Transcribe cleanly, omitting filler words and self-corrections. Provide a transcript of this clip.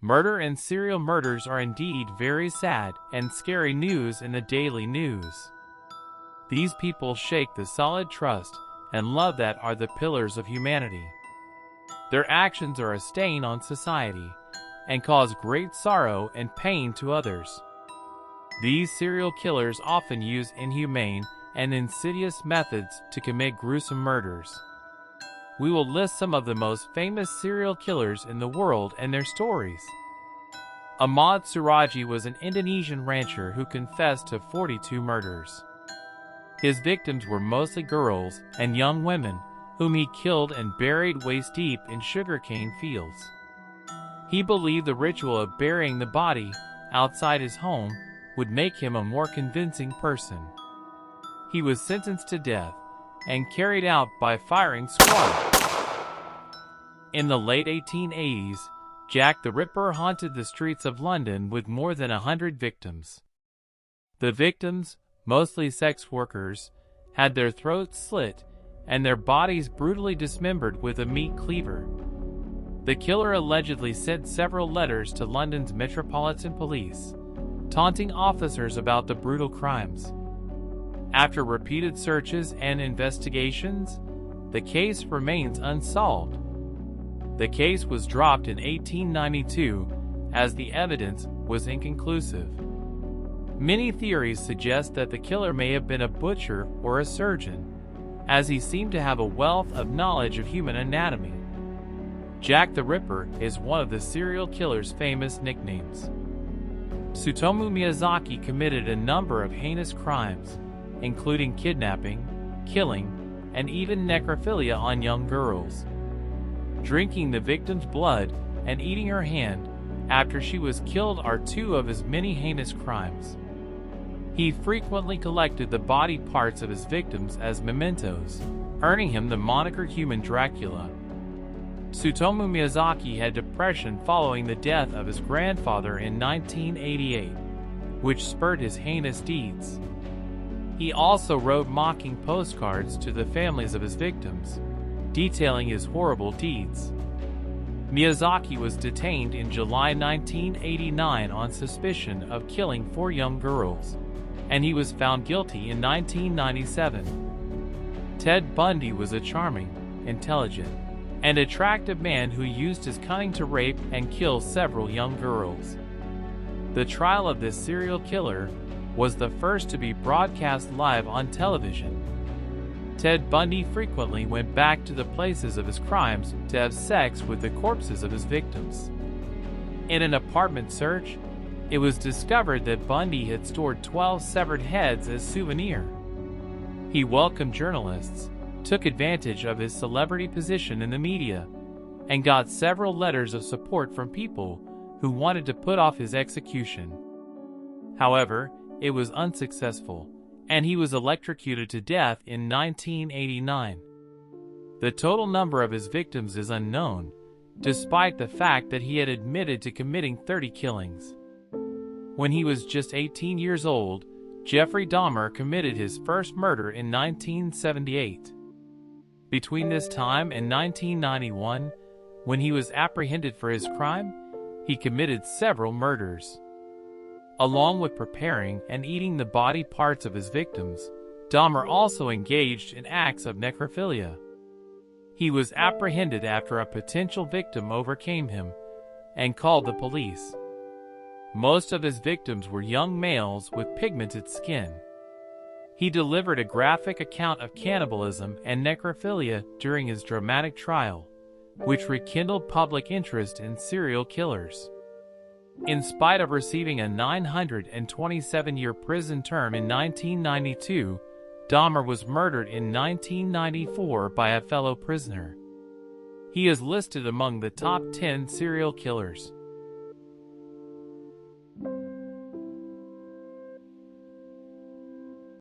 Murder and serial murders are indeed very sad and scary news in the daily news. These people shake the solid trust and love that are the pillars of humanity. Their actions are a stain on society and cause great sorrow and pain to others. These serial killers often use inhumane and insidious methods to commit gruesome murders. We will list some of the most famous serial killers in the world and their stories. Ahmad Suraji was an Indonesian rancher who confessed to 42 murders. His victims were mostly girls and young women, whom he killed and buried waist-deep in sugarcane fields. He believed the ritual of burying the body outside his home would make him a more convincing person. He was sentenced to death and carried out by firing squad. In the late 1880s, Jack the Ripper haunted the streets of London with more than 100 victims. The victims, mostly sex workers, had their throats slit and their bodies brutally dismembered with a meat cleaver. The killer allegedly sent several letters to London's Metropolitan Police, taunting officers about the brutal crimes. After repeated searches and investigations, the case remains unsolved. The case was dropped in 1892 as the evidence was inconclusive. Many theories suggest that the killer may have been a butcher or a surgeon, as he seemed to have a wealth of knowledge of human anatomy. Jack the Ripper is one of the serial killer's famous nicknames. Tsutomu Miyazaki committed a number of heinous crimes, including kidnapping, killing, and even necrophilia on young girls. Drinking the victim's blood and eating her hand after she was killed are two of his many heinous crimes. He frequently collected the body parts of his victims as mementos, earning him the moniker Human Dracula. Tsutomu Miyazaki had depression following the death of his grandfather in 1988, which spurred his heinous deeds. He also wrote mocking postcards to the families of his victims, detailing his horrible deeds. Miyazaki was detained in July 1989 on suspicion of killing 4 young girls, and he was found guilty in 1997. Ted Bundy was a charming, intelligent, and attractive man who used his cunning to rape and kill several young girls. The trial of this serial killer was the first to be broadcast live on television. Ted Bundy frequently went back to the places of his crimes to have sex with the corpses of his victims. In an apartment search, it was discovered that Bundy had stored 12 severed heads as souvenir. He welcomed journalists, took advantage of his celebrity position in the media, and got several letters of support from people who wanted to put off his execution. However, it was unsuccessful, and he was electrocuted to death in 1989. The total number of his victims is unknown, despite the fact that he had admitted to committing 30 killings. When he was just 18 years old, Jeffrey Dahmer committed his first murder in 1978. Between this time and 1991, when he was apprehended for his crime, he committed several murders. Along with preparing and eating the body parts of his victims, Dahmer also engaged in acts of necrophilia. He was apprehended after a potential victim overcame him and called the police. Most of his victims were young males with pigmented skin. He delivered a graphic account of cannibalism and necrophilia during his dramatic trial, which rekindled public interest in serial killers. In spite of receiving a 927-year prison term in 1992, Dahmer was murdered in 1994 by a fellow prisoner. He is listed among the top 10 serial killers.